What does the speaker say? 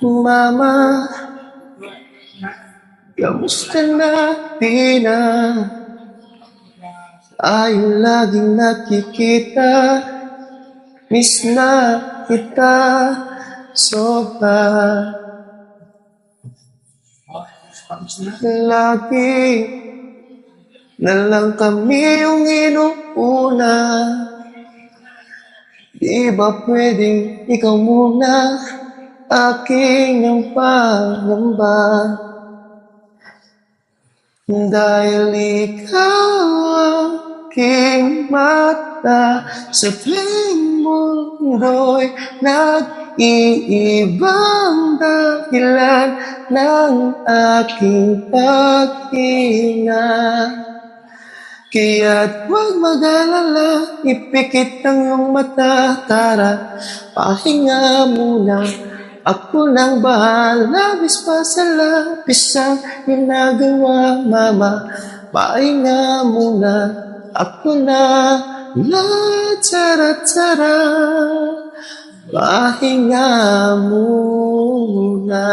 Mama, kamusta na na? Ayaw laging nakikita. Miss na kita sobra. Lagi na lang kami yung inuuna. Di ba pwedeng ikaw muna aking ang pangamba? Dahil ikaw aking mata sa tuwing mundo'y nag-iibang dahilan ng aking paghinga. Kaya't huwag mag-alala, ipikit ang iyong mata, tara, pahinga muna. Ako nang bahala, bis pa sa labis ang ginagawa, mama. Pahinga muna, ako na, tara, pahinga muna.